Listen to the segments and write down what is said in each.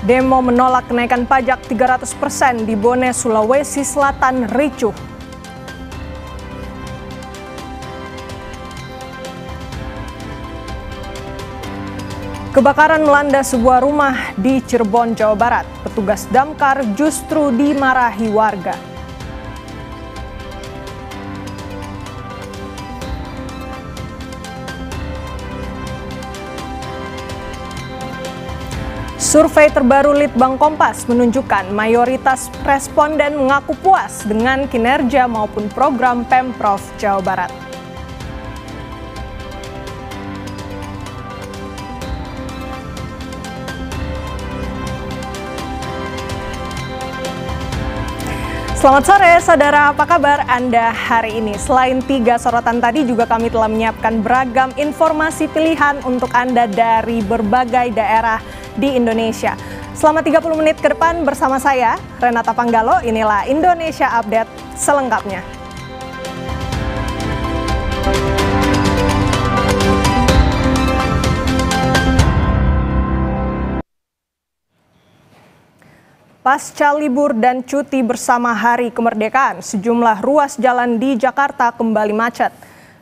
Demo menolak kenaikan pajak 300% di Bone, Sulawesi Selatan ricuh. Kebakaran melanda sebuah rumah di Cirebon, Jawa Barat. Petugas damkar justru dimarahi warga. Survei terbaru Litbang Kompas menunjukkan mayoritas responden mengaku puas dengan kinerja maupun program Pemprov Jawa Barat. Selamat sore saudara, apa kabar Anda hari ini? Selain 3 sorotan tadi juga kami telah menyiapkan beragam informasi pilihan untuk Anda dari berbagai daerah di Indonesia. Selama 30 menit ke depan bersama saya, Renata Panggalo, inilah Indonesia Update selengkapnya. Pasca libur dan cuti bersama Hari Kemerdekaan, sejumlah ruas jalan di Jakarta kembali macet.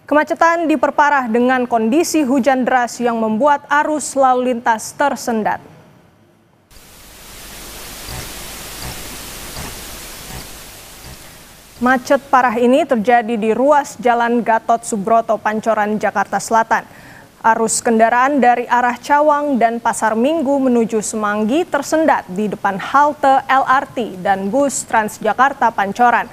Kemacetan diperparah dengan kondisi hujan deras yang membuat arus lalu lintas tersendat. Macet parah ini terjadi di ruas Jalan Gatot Subroto, Pancoran, Jakarta Selatan. Arus kendaraan dari arah Cawang dan Pasar Minggu menuju Semanggi tersendat di depan halte LRT dan bus Transjakarta Pancoran.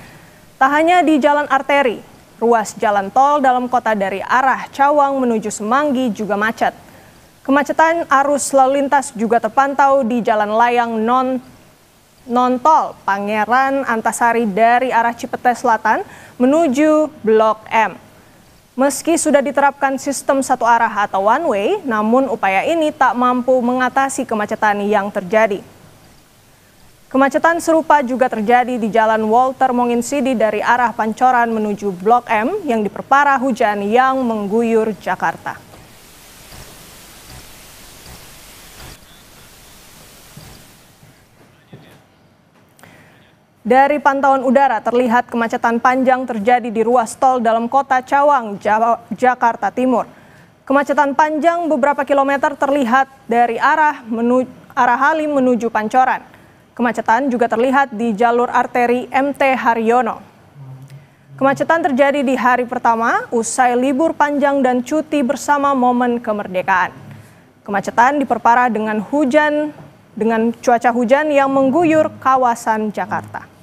Tak hanya di jalan arteri, ruas jalan tol dalam kota dari arah Cawang menuju Semanggi juga macet. Kemacetan arus lalu lintas juga terpantau di jalan layang non-tol Pangeran Antasari dari arah Cipete Selatan menuju Blok M. Meski sudah diterapkan sistem satu arah atau one way, namun upaya ini tak mampu mengatasi kemacetan yang terjadi. Kemacetan serupa juga terjadi di Jalan Walter Monginsidi dari arah Pancoran menuju Blok M yang diperparah hujan yang mengguyur Jakarta. Dari pantauan udara terlihat kemacetan panjang terjadi di ruas tol dalam kota Cawang, Jakarta Timur. Kemacetan panjang beberapa kilometer terlihat dari arah Halim menuju Pancoran. Kemacetan juga terlihat di jalur arteri MT Haryono. Kemacetan terjadi di hari pertama usai libur panjang dan cuti bersama momen kemerdekaan. Kemacetan diperparah dengan cuaca hujan yang mengguyur kawasan Jakarta.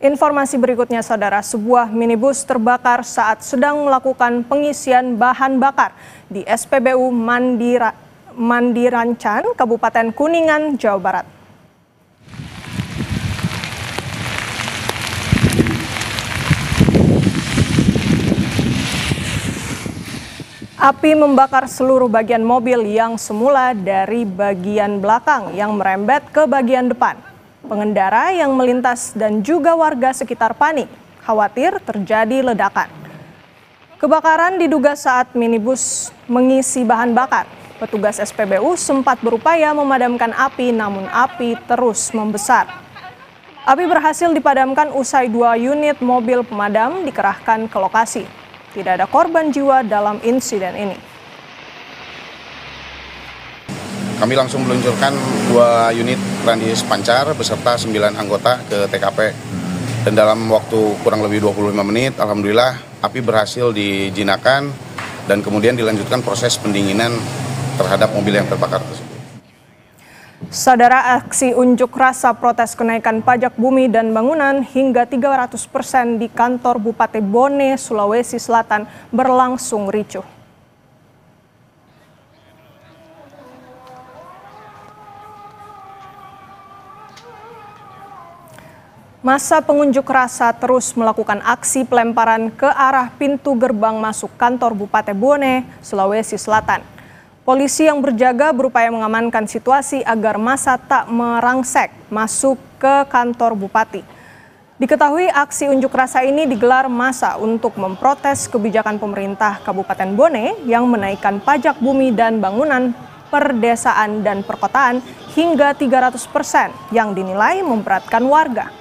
Informasi berikutnya saudara, sebuah minibus terbakar saat sedang melakukan pengisian bahan bakar di SPBU Mandirancan, Kabupaten Kuningan, Jawa Barat. Api membakar seluruh bagian mobil yang semula dari bagian belakang yang merembet ke bagian depan. Pengendara yang melintas dan juga warga sekitar panik, khawatir terjadi ledakan. Kebakaran diduga saat minibus mengisi bahan bakar. Petugas SPBU sempat berupaya memadamkan api, namun api terus membesar. Api berhasil dipadamkan usai 2 unit mobil pemadam dikerahkan ke lokasi. Tidak ada korban jiwa dalam insiden ini. Kami langsung meluncurkan 2 unit Randis Pancar beserta 9 anggota ke TKP. Dan dalam waktu kurang lebih 25 menit, alhamdulillah api berhasil dijinakan dan kemudian dilanjutkan proses pendinginan terhadap mobil yang terbakar tersebut. Saudara, aksi unjuk rasa protes kenaikan pajak bumi dan bangunan hingga 300% di kantor Bupati Bone, Sulawesi Selatan berlangsung ricuh. Massa pengunjuk rasa terus melakukan aksi pelemparan ke arah pintu gerbang masuk kantor Bupati Bone, Sulawesi Selatan. Polisi yang berjaga berupaya mengamankan situasi agar massa tak merangsek masuk ke kantor Bupati. Diketahui aksi unjuk rasa ini digelar massa untuk memprotes kebijakan pemerintah Kabupaten Bone yang menaikkan pajak bumi dan bangunan perdesaan dan perkotaan hingga 300% yang dinilai memberatkan warga.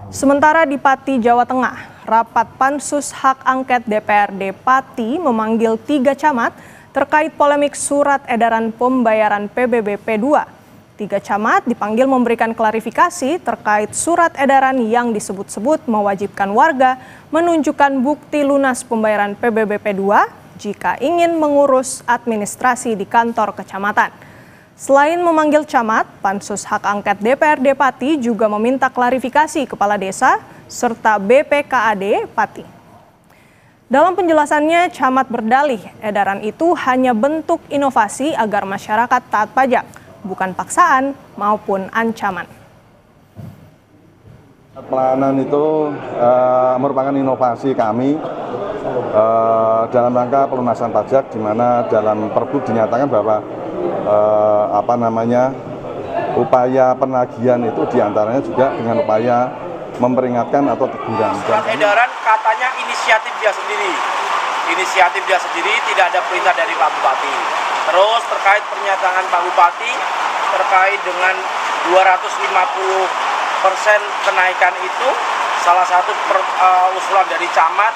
Sementara di Pati, Jawa Tengah, rapat Pansus Hak Angket DPRD Pati memanggil 3 camat terkait polemik surat edaran pembayaran PBBP 2. 3 camat dipanggil memberikan klarifikasi terkait surat edaran yang disebut-sebut mewajibkan warga menunjukkan bukti lunas pembayaran PBBP 2 jika ingin mengurus administrasi di kantor kecamatan. Selain memanggil camat, Pansus Hak Angket DPRD Pati juga meminta klarifikasi kepala desa serta BPKAD Pati. Dalam penjelasannya, camat berdalih edaran itu hanya bentuk inovasi agar masyarakat taat pajak, bukan paksaan maupun ancaman. Pelayanan itu merupakan inovasi kami dalam rangka pelunasan pajak, di mana dalam Perbu dinyatakan bahwa upaya penagihan itu diantaranya juga dengan upaya memperingatkan atau teguran. Surat edaran katanya inisiatif dia sendiri, tidak ada perintah dari Pak Bupati. Terus terkait pernyataan Pak Bupati terkait dengan 250% kenaikan itu, salah satu usulan dari camat,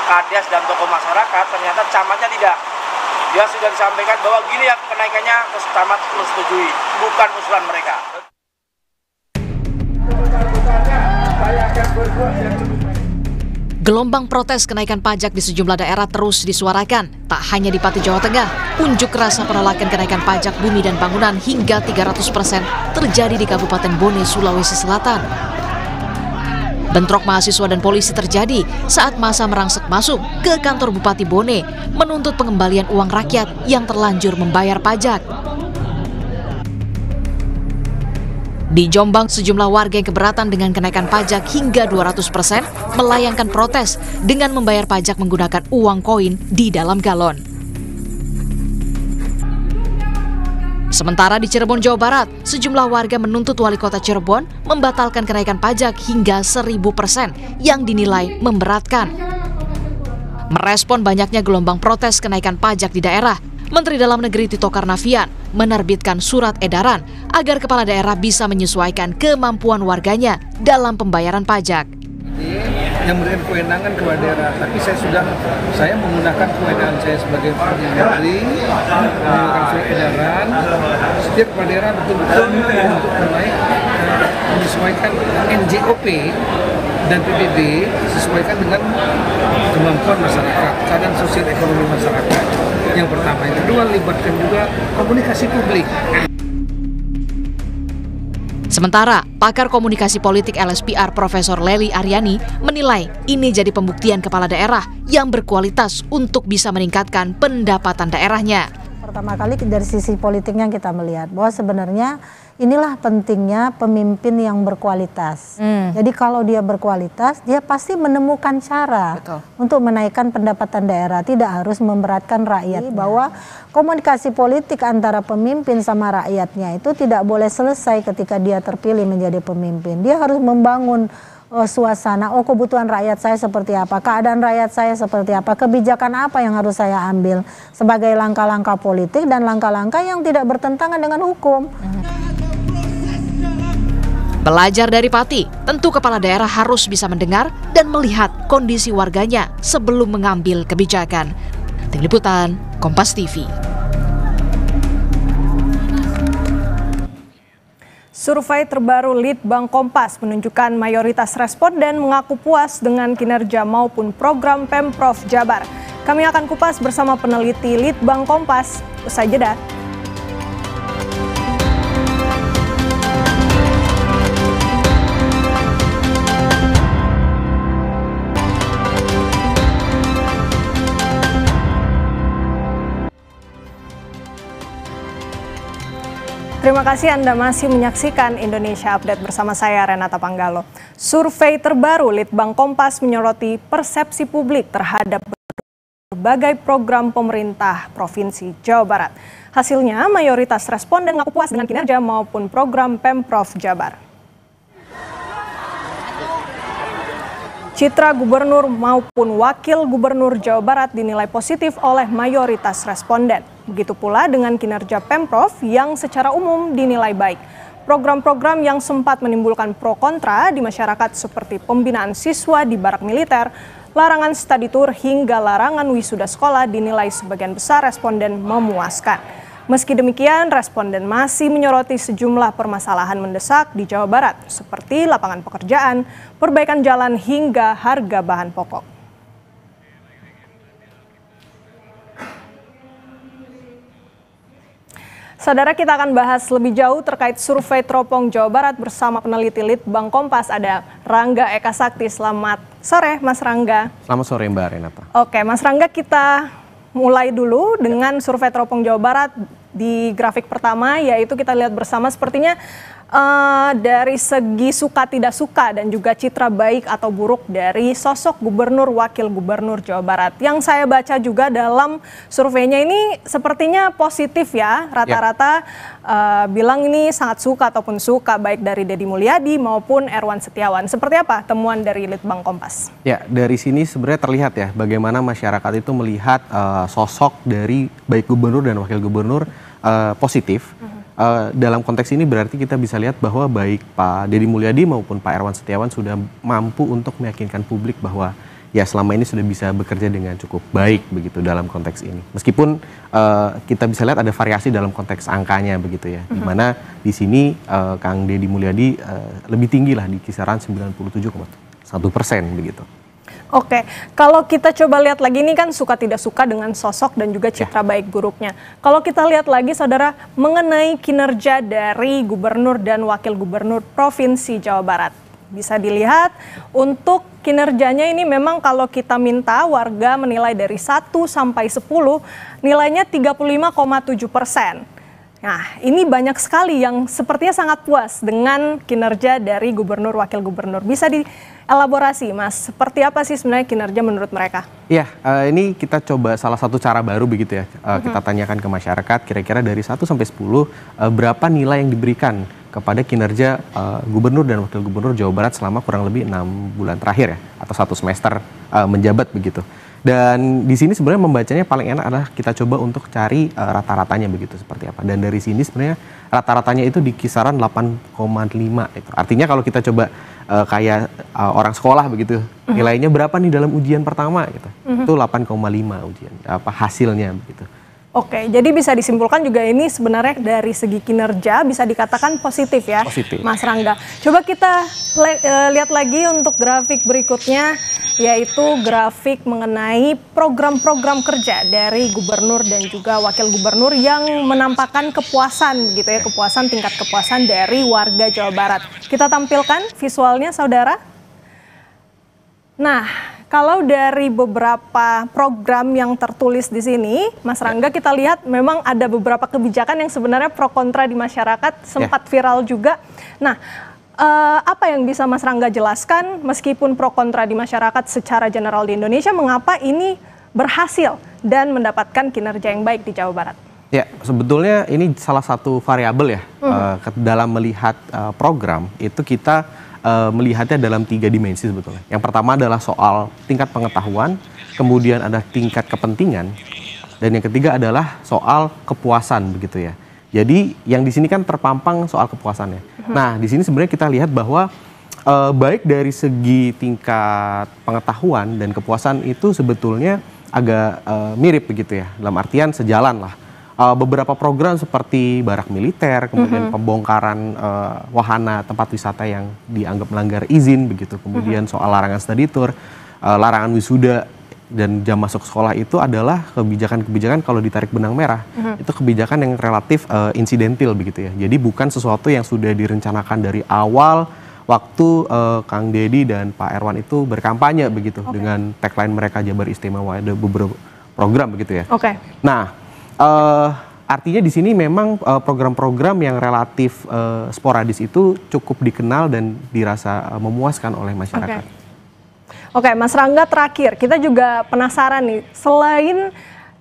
kades dan tokoh masyarakat, ternyata camatnya tidak. Dia sudah disampaikan bahwa gini ya kenaikannya, camat menyetujui, bukan usulan mereka. Gelombang protes kenaikan pajak di sejumlah daerah terus disuarakan. Tak hanya di Pati, Jawa Tengah, unjuk rasa penolakan kenaikan pajak bumi dan bangunan hingga 300% terjadi di Kabupaten Bone, Sulawesi Selatan. Bentrok mahasiswa dan polisi terjadi saat massa merangsek masuk ke kantor Bupati Bone menuntut pengembalian uang rakyat yang terlanjur membayar pajak. Di Jombang, sejumlah warga yang keberatan dengan kenaikan pajak hingga 200% melayangkan protes dengan membayar pajak menggunakan uang koin di dalam galon. Sementara di Cirebon, Jawa Barat, sejumlah warga menuntut Wali Kota Cirebon membatalkan kenaikan pajak hingga 1000% yang dinilai memberatkan. Merespon banyaknya gelombang protes kenaikan pajak di daerah, Menteri Dalam Negeri Tito Karnavian menerbitkan surat edaran agar kepala daerah bisa menyesuaikan kemampuan warganya dalam pembayaran pajak. Yang memberikan kewenangan kepada daerah, tapi saya menggunakan kewenangan saya sebagai menteri, menggunakan surat edaran. Setiap kepala daerah betul-betul untuk menyesuaikan NJOP dan PBB sesuaikan dengan kemampuan masyarakat, keadaan sosial ekonomi masyarakat. Yang pertama, yang kedua libatkan juga komunikasi publik. Sementara, pakar komunikasi politik LSPR Profesor Lely Aryani menilai ini jadi pembuktian kepala daerah yang berkualitas untuk bisa meningkatkan pendapatan daerahnya. Pertama kali dari sisi politiknya kita melihat bahwa sebenarnya inilah pentingnya pemimpin yang berkualitas. Jadi kalau dia berkualitas, dia pasti menemukan cara untuk menaikkan pendapatan daerah, tidak harus memberatkan rakyat. Bahwa komunikasi politik antara pemimpin sama rakyatnya itu tidak boleh selesai ketika dia terpilih menjadi pemimpin. Dia harus membangun suasana, kebutuhan rakyat saya seperti apa, keadaan rakyat saya seperti apa, kebijakan apa yang harus saya ambil sebagai langkah-langkah politik dan langkah-langkah yang tidak bertentangan dengan hukum. Belajar dari Pati, tentu kepala daerah harus bisa mendengar dan melihat kondisi warganya sebelum mengambil kebijakan. Tim Liputan, Kompas TV. Survei terbaru Litbang Kompas menunjukkan mayoritas responden mengaku puas dengan kinerja maupun program Pemprov Jabar. Kami akan kupas bersama peneliti Litbang Kompas. Usai jeda. Terima kasih Anda masih menyaksikan Indonesia Update bersama saya Renata Panggalo. Survei terbaru Litbang Kompas menyoroti persepsi publik terhadap berbagai program pemerintah Provinsi Jawa Barat. Hasilnya, mayoritas responden mengaku puas dengan kinerja maupun program Pemprov Jabar. Citra gubernur maupun wakil gubernur Jawa Barat dinilai positif oleh mayoritas responden. Begitu pula dengan kinerja Pemprov yang secara umum dinilai baik. Program-program yang sempat menimbulkan pro kontra di masyarakat seperti pembinaan siswa di barak militer, larangan study tour hingga larangan wisuda sekolah dinilai sebagian besar responden memuaskan. Meski demikian, responden masih menyoroti sejumlah permasalahan mendesak di Jawa Barat, seperti lapangan pekerjaan, perbaikan jalan, hingga harga bahan pokok. Saudara, kita akan bahas lebih jauh terkait survei Teropong Jawa Barat bersama peneliti Litbang Kompas, ada Rangga Eka Sakti. Selamat sore, Mas Rangga. Selamat sore, Mbak Renata. Oke, Mas Rangga, kita mulai dulu dengan survei Teropong Jawa Barat. Di grafik pertama, yaitu kita lihat bersama sepertinya dari segi suka tidak suka dan juga citra baik atau buruk dari sosok gubernur wakil gubernur Jawa Barat. Yang saya baca juga dalam surveinya ini sepertinya positif ya, rata-rata bilang ini sangat suka ataupun suka, baik dari Deddy Mulyadi maupun Erwan Setiawan. Seperti apa temuan dari Litbang Kompas? Ya, dari sini sebenarnya terlihat ya bagaimana masyarakat itu melihat sosok dari baik gubernur dan wakil gubernur positif. Dalam konteks ini berarti kita bisa lihat bahwa baik Pak Deddy Mulyadi maupun Pak Erwan Setiawan sudah mampu untuk meyakinkan publik bahwa ya selama ini sudah bisa bekerja dengan cukup baik begitu dalam konteks ini. Meskipun kita bisa lihat ada variasi dalam konteks angkanya begitu ya, di mana di sini Kang Deddy Mulyadi lebih tinggi lah di kisaran 97,1% begitu. Oke, kalau kita coba lihat lagi, ini kan suka tidak suka dengan sosok dan juga citra baik buruknya. Kalau kita lihat lagi, saudara, mengenai kinerja dari gubernur dan wakil gubernur Provinsi Jawa Barat. Bisa dilihat untuk kinerjanya ini memang kalau kita minta warga menilai dari 1 sampai 10, nilainya 35,7%. Nah, ini banyak sekali yang sepertinya sangat puas dengan kinerja dari gubernur wakil gubernur. Bisa dielaborasi, Mas, seperti apa sih sebenarnya kinerja menurut mereka? Iya, ini kita coba salah satu cara baru begitu ya. Kita tanyakan ke masyarakat, kira-kira dari 1 sampai 10, berapa nilai yang diberikan kepada kinerja gubernur dan wakil gubernur Jawa Barat selama kurang lebih 6 bulan terakhir ya, atau 1 semester menjabat begitu. Dan di sini sebenarnya membacanya paling enak adalah kita coba untuk cari rata-ratanya begitu seperti apa. Dan dari sini sebenarnya rata-ratanya itu di kisaran 8,5 itu. Artinya kalau kita coba kayak orang sekolah begitu, nilainya berapa nih dalam ujian pertama gitu. Itu 8,5 ujian hasilnya begitu. Oke, jadi bisa disimpulkan juga ini sebenarnya dari segi kinerja bisa dikatakan positif ya, positif. Mas Rangga. Coba kita lihat lagi untuk grafik berikutnya, yaitu grafik mengenai program-program kerja dari gubernur dan juga wakil gubernur yang menampakkan kepuasan gitu ya, kepuasan, tingkat kepuasan dari warga Jawa Barat. Kita tampilkan visualnya, saudara. Nah, kalau dari beberapa program yang tertulis di sini, Mas Rangga, kita lihat memang ada beberapa kebijakan yang sebenarnya pro kontra di masyarakat, sempat viral juga. Nah, apa yang bisa Mas Rangga jelaskan meskipun pro kontra di masyarakat secara general di Indonesia, mengapa ini berhasil dan mendapatkan kinerja yang baik di Jawa Barat? Ya, sebetulnya ini salah satu variabel ya, dalam melihat program itu kita melihatnya dalam 3 dimensi sebetulnya. Yang pertama adalah soal tingkat pengetahuan, kemudian ada tingkat kepentingan, dan yang ketiga adalah soal kepuasan begitu ya. Jadi yang di sini kan terpampang soal kepuasannya. Nah, di sini sebenarnya kita lihat bahwa baik dari segi tingkat pengetahuan dan kepuasan itu sebetulnya agak mirip begitu ya. Dalam artian sejalan lah. Beberapa program seperti barak militer, kemudian pembongkaran wahana tempat wisata yang dianggap melanggar izin begitu, kemudian soal larangan study tour, larangan wisuda dan jam masuk sekolah itu adalah kebijakan-kebijakan kalau ditarik benang merah itu kebijakan yang relatif insidentil begitu ya. Jadi bukan sesuatu yang sudah direncanakan dari awal waktu Kang Deddy dan Pak Erwan itu berkampanye begitu dengan tagline mereka Jabar Istimewa, ada beberapa program begitu ya. Nah, artinya di sini memang program-program yang relatif sporadis itu cukup dikenal dan dirasa memuaskan oleh masyarakat. Oke, Mas Rangga, terakhir kita juga penasaran nih, selain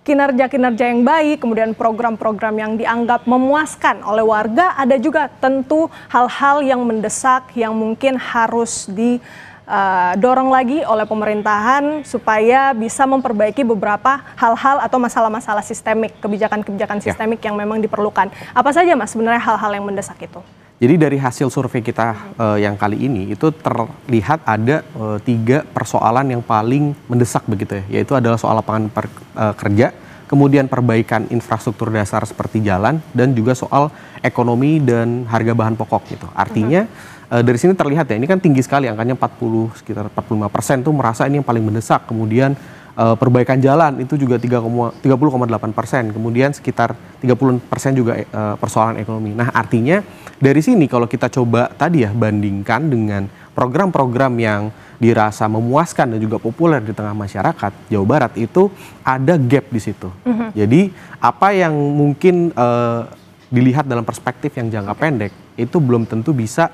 kinerja-kinerja yang baik, kemudian program-program yang dianggap memuaskan oleh warga, ada juga tentu hal-hal yang mendesak yang mungkin harus didorong lagi oleh pemerintahan supaya bisa memperbaiki beberapa hal-hal atau masalah-masalah sistemik, kebijakan-kebijakan sistemik yang memang diperlukan. Apa saja, Mas, sebenarnya hal-hal yang mendesak itu? Jadi dari hasil survei kita yang kali ini itu terlihat ada 3 persoalan yang paling mendesak begitu ya, yaitu adalah soal lapangan kerja, kemudian perbaikan infrastruktur dasar seperti jalan, dan juga soal ekonomi dan harga bahan pokok gitu. Artinya dari sini terlihat ya, ini kan tinggi sekali angkanya sekitar 45% tuh merasa ini yang paling mendesak. Kemudian perbaikan jalan itu juga 30,8%, kemudian sekitar 30% juga persoalan ekonomi. Nah, artinya dari sini kalau kita coba tadi ya bandingkan dengan program-program yang dirasa memuaskan dan juga populer di tengah masyarakat, Jawa Barat itu ada gap di situ. Jadi apa yang mungkin dilihat dalam perspektif yang jangka pendek itu belum tentu bisa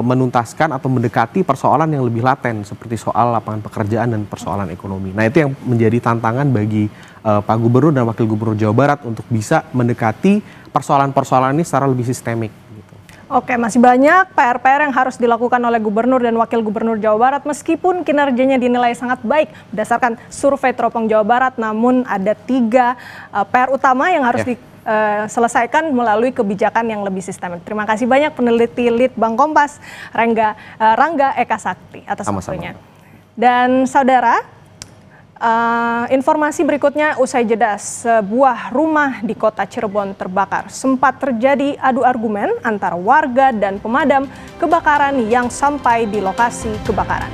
menuntaskan atau mendekati persoalan yang lebih laten seperti soal lapangan pekerjaan dan persoalan ekonomi. Nah, itu yang menjadi tantangan bagi Pak Gubernur dan Wakil Gubernur Jawa Barat untuk bisa mendekati persoalan-persoalan ini secara lebih sistemik. Gitu. Oke, masih banyak PR-PR yang harus dilakukan oleh Gubernur dan Wakil Gubernur Jawa Barat meskipun kinerjanya dinilai sangat baik berdasarkan survei Teropong Jawa Barat, namun ada 3 PR utama yang harus selesaikan melalui kebijakan yang lebih sistemik. Terima kasih banyak peneliti Litbang Kompas, Rangga Eka Sakti atas waktunya. Dan saudara, informasi berikutnya usai jeda, sebuah rumah di kota Cirebon terbakar. Sempat terjadi adu argumen antara warga dan pemadam kebakaran yang sampai di lokasi kebakaran.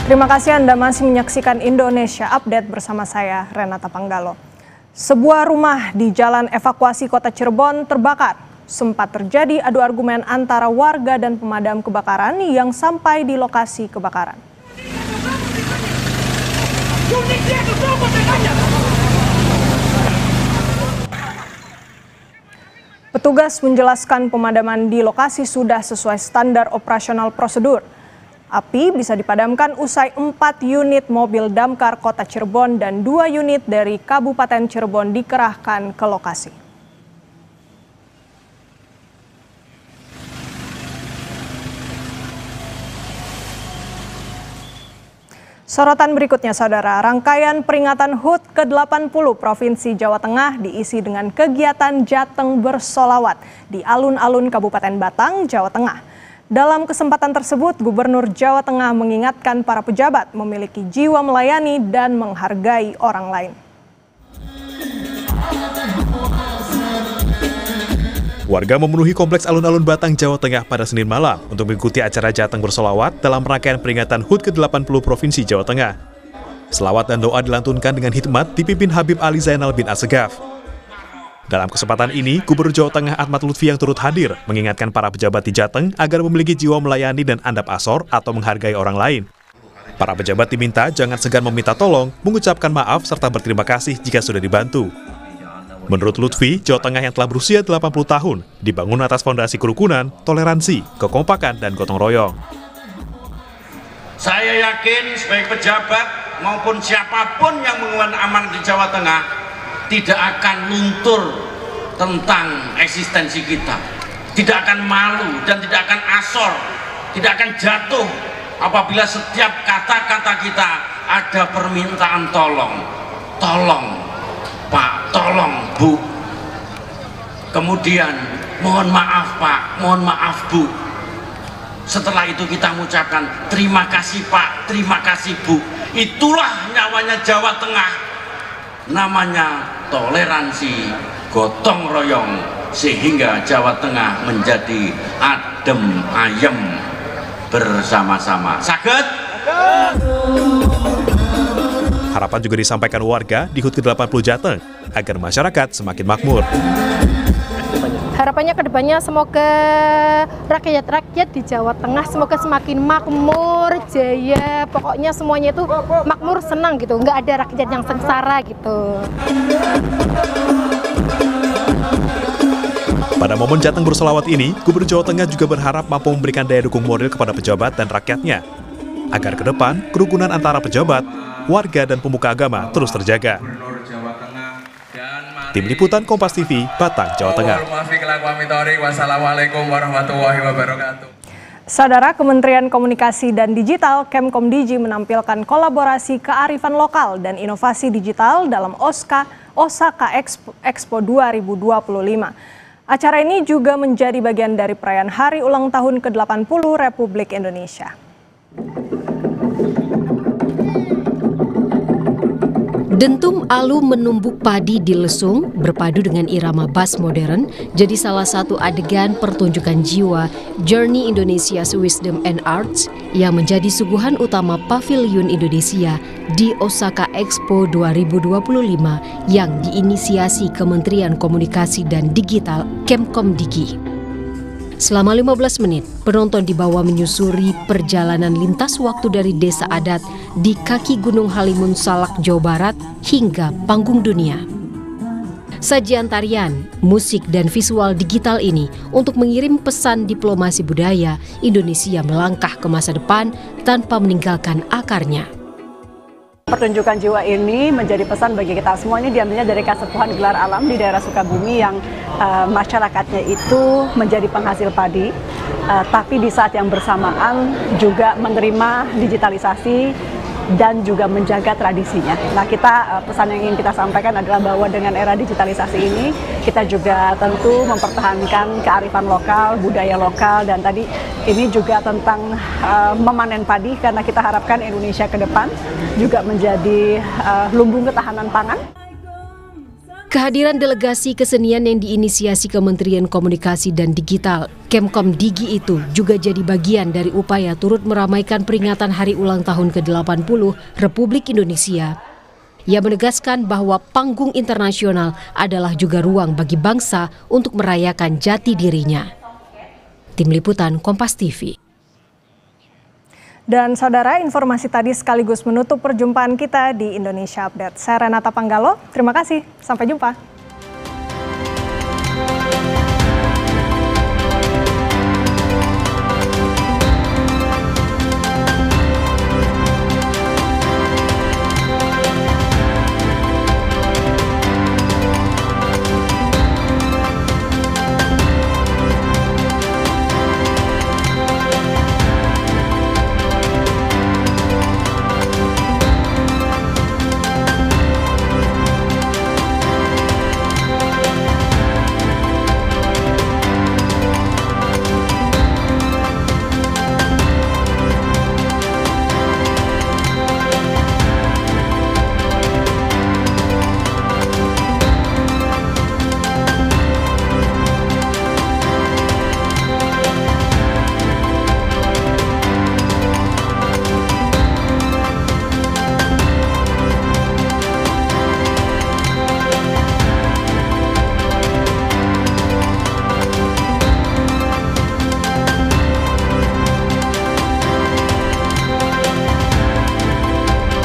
Terima kasih Anda masih menyaksikan Indonesia Update bersama saya, Renata Panggalo. Sebuah rumah di Jalan Evakuasi Kota Cirebon terbakar. Sempat terjadi adu argumen antara warga dan pemadam kebakaran yang sampai di lokasi kebakaran. Petugas menjelaskan pemadaman di lokasi sudah sesuai standar operasional prosedur. Api bisa dipadamkan usai 4 unit mobil damkar Kota Cirebon dan 2 unit dari Kabupaten Cirebon dikerahkan ke lokasi. Sorotan berikutnya, saudara, rangkaian peringatan HUT ke-80 Provinsi Jawa Tengah diisi dengan kegiatan Jateng bersolawat di alun-alun Kabupaten Batang, Jawa Tengah. Dalam kesempatan tersebut, Gubernur Jawa Tengah mengingatkan para pejabat memiliki jiwa melayani dan menghargai orang lain. Warga memenuhi kompleks alun-alun Batang, Jawa Tengah pada Senin malam untuk mengikuti acara Jateng bersolawat dalam rangkaian peringatan HUT ke-80 Provinsi Jawa Tengah. Selawat dan doa dilantunkan dengan hikmat dipimpin Habib Ali Zainal bin Assegaf. Dalam kesempatan ini, Gubernur Jawa Tengah Ahmad Lutfi yang turut hadir mengingatkan para pejabat di Jateng agar memiliki jiwa melayani dan andap asor atau menghargai orang lain. Para pejabat diminta jangan segan meminta tolong, mengucapkan maaf serta berterima kasih jika sudah dibantu. Menurut Lutfi, Jawa Tengah yang telah berusia 80 tahun dibangun atas fondasi kerukunan, toleransi, kekompakan, dan gotong royong. Saya yakin sebagai pejabat maupun siapapun yang mengemban amanah di Jawa Tengah tidak akan luntur tentang eksistensi kita, tidak akan malu dan tidak akan asor, tidak akan jatuh apabila setiap kata-kata kita ada permintaan tolong, tolong Pak, tolong Bu, kemudian mohon maaf Pak, mohon maaf Bu. Setelah itu kita mengucapkan terima kasih Pak, terima kasih Bu. Itulah nyawanya Jawa Tengah, namanya toleransi, gotong royong, sehingga Jawa Tengah menjadi adem ayem bersama-sama. Saged? Harapan juga disampaikan warga di HUT ke-80 Jateng agar masyarakat semakin makmur. Harapannya kedepannya semoga rakyat-rakyat di Jawa Tengah semoga semakin makmur, jaya, pokoknya semuanya itu makmur, senang gitu, nggak ada rakyat yang sengsara gitu. Pada momen Jateng bersolawat ini, Gubernur Jawa Tengah juga berharap mampu memberikan daya dukung moral kepada pejabat dan rakyatnya, agar ke depan kerukunan antara pejabat, warga, dan pemuka agama terus terjaga. Tim Liputan Kompas TV, Batang, Jawa Tengah. Wassalamualaikum warahmatullahi wabarakatuh. Saudara, Kementerian Komunikasi dan Digital Kemkomdigi menampilkan kolaborasi kearifan lokal dan inovasi digital dalam Osaka Expo 2025. Acara ini juga menjadi bagian dari perayaan Hari Ulang Tahun ke-80 Republik Indonesia. Dentum alum menumbuk padi di lesung berpadu dengan irama bass modern jadi salah satu adegan pertunjukan jiwa Journey Indonesia's Wisdom and Arts yang menjadi suguhan utama Pavilion Indonesia di Osaka Expo 2025 yang diinisiasi Kementerian Komunikasi dan Digital Kemkomdigi. Selama 15 menit, penonton dibawa menyusuri perjalanan lintas waktu dari desa adat di kaki Gunung Halimun Salak, Jawa Barat hingga panggung dunia. Sajian tarian, musik, dan visual digital ini untuk mengirim pesan diplomasi budaya Indonesia melangkah ke masa depan tanpa meninggalkan akarnya. Pertunjukan jiwa ini menjadi pesan bagi kita semua. Ini diambilnya dari Kasepuhan Gelar Alam di daerah Sukabumi yang masyarakatnya itu menjadi penghasil padi, tapi di saat yang bersamaan juga menerima digitalisasi dan juga menjaga tradisinya. Nah, pesan yang ingin kita sampaikan adalah bahwa dengan era digitalisasi ini kita juga tentu mempertahankan kearifan lokal, budaya lokal, dan tadi ini juga tentang memanen padi karena kita harapkan Indonesia ke depan juga menjadi lumbung ketahanan pangan. Kehadiran delegasi kesenian yang diinisiasi Kementerian Komunikasi dan Digital Kemkomdigi itu juga jadi bagian dari upaya turut meramaikan peringatan Hari Ulang Tahun ke-80 Republik Indonesia. Ia menegaskan bahwa panggung internasional adalah juga ruang bagi bangsa untuk merayakan jati dirinya. Tim Liputan Kompas TV. Dan saudara, informasi tadi sekaligus menutup perjumpaan kita di Indonesia Update. Saya Renata Panggalo, terima kasih. Sampai jumpa.